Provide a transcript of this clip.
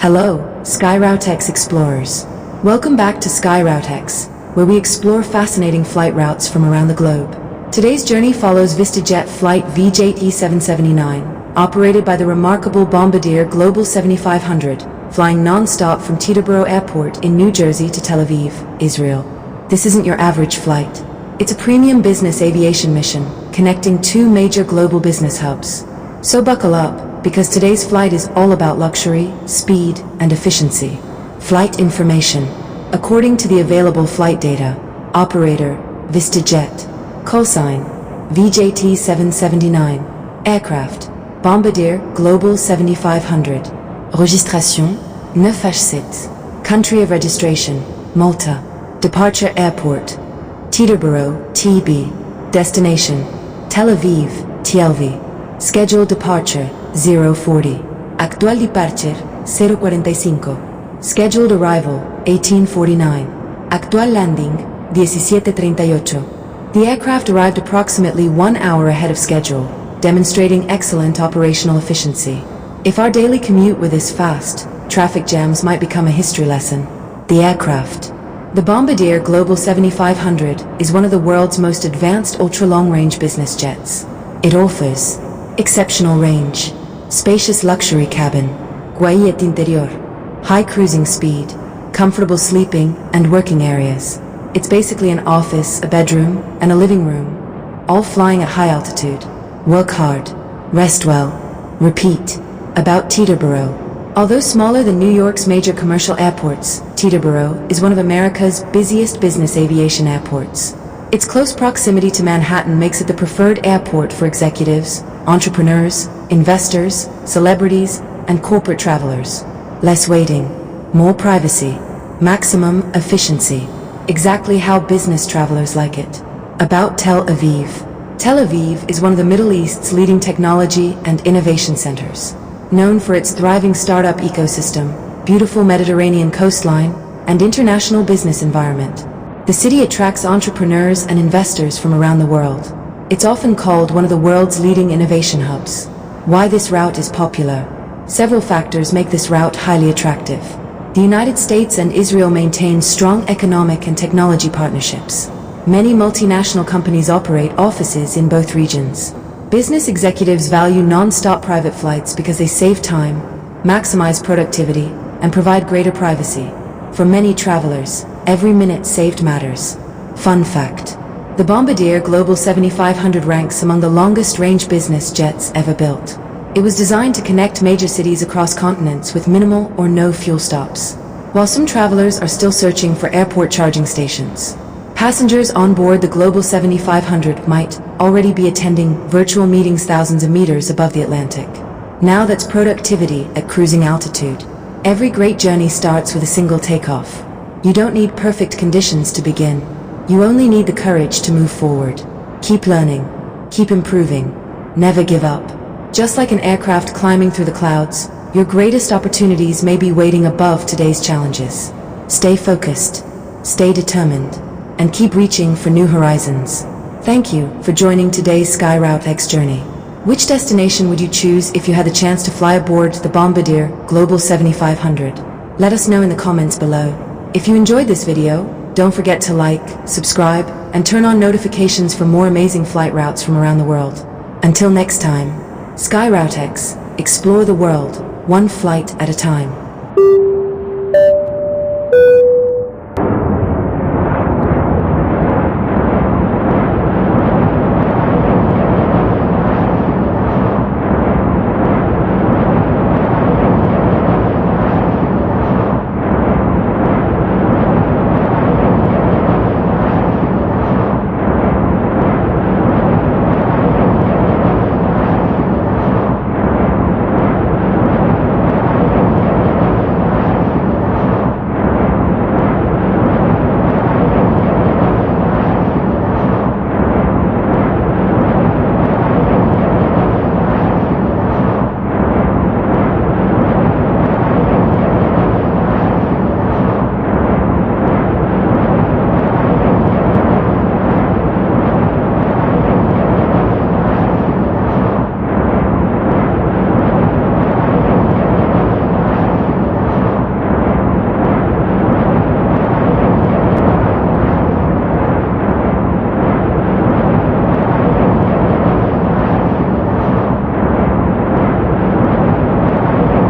Hello, SkyRoute X explorers. Welcome back to SkyRoute X, where we explore fascinating flight routes from around the globe. Today's journey follows VistaJet flight VistaJet E779, operated by the remarkable Bombardier Global 7500, flying non-stop from Teterboro Airport in New Jersey to Tel Aviv, Israel. This isn't your average flight. It's a premium business aviation mission, connecting two major global business hubs. So buckle up, because today's flight is all about luxury, speed, and efficiency. Flight information. According to the available flight data, operator, VistaJet. Callsign, VistaJet 779. Aircraft, Bombardier Global 7500. Registration, 9H7. Country of registration, Malta. Departure airport, Teterboro, TB. Destination, Tel Aviv, TLV. Scheduled departure, 040. Actual departure, 045. Scheduled arrival, 1849. Actual landing, 1738. The aircraft arrived approximately 1 hour ahead of schedule, demonstrating excellent operational efficiency. If our daily commute were this fast, traffic jams might become a history lesson. The aircraft. The Bombardier Global 7500 is one of the world's most advanced ultra-long-range business jets. It offers exceptional range, spacious luxury cabin, quiet interior, high cruising speed, comfortable sleeping and working areas. It's basically an office, a bedroom, and a living room, all flying at high altitude. Work hard, rest well, repeat. About Teterboro. Although smaller than New York's major commercial airports, Teterboro is one of America's busiest business aviation airports. Its close proximity to Manhattan makes it the preferred airport for executives, entrepreneurs, investors, celebrities, and corporate travelers. Less waiting, more privacy, maximum efficiency. Exactly how business travelers like it. About Tel Aviv. Tel Aviv is one of the Middle East's leading technology and innovation centers. Known for its thriving startup ecosystem, beautiful Mediterranean coastline, and international business environment. The city attracts entrepreneurs and investors from around the world. It's often called one of the world's leading innovation hubs. Why this route is popular? Several factors make this route highly attractive. The United States and Israel maintain strong economic and technology partnerships. Many multinational companies operate offices in both regions. Business executives value non-stop private flights because they save time, maximize productivity, and provide greater privacy. For many travelers, every minute saved matters. Fun fact. The Bombardier Global 7500 ranks among the longest-range business jets ever built. It was designed to connect major cities across continents with minimal or no fuel stops. While some travelers are still searching for airport charging stations, passengers on board the Global 7500 might already be attending virtual meetings thousands of meters above the Atlantic. Now that's productivity at cruising altitude. Every great journey starts with a single takeoff. You don't need perfect conditions to begin. You only need the courage to move forward. Keep learning. Keep improving. Never give up. Just like an aircraft climbing through the clouds, your greatest opportunities may be waiting above today's challenges. Stay focused. Stay determined. And keep reaching for new horizons. Thank you for joining today's SkyRoute X journey. Which destination would you choose if you had the chance to fly aboard the Bombardier Global 7500? Let us know in the comments below. If you enjoyed this video, don't forget to like, subscribe, and turn on notifications for more amazing flight routes from around the world. Until next time, SkyRoute X, explore the world, one flight at a time.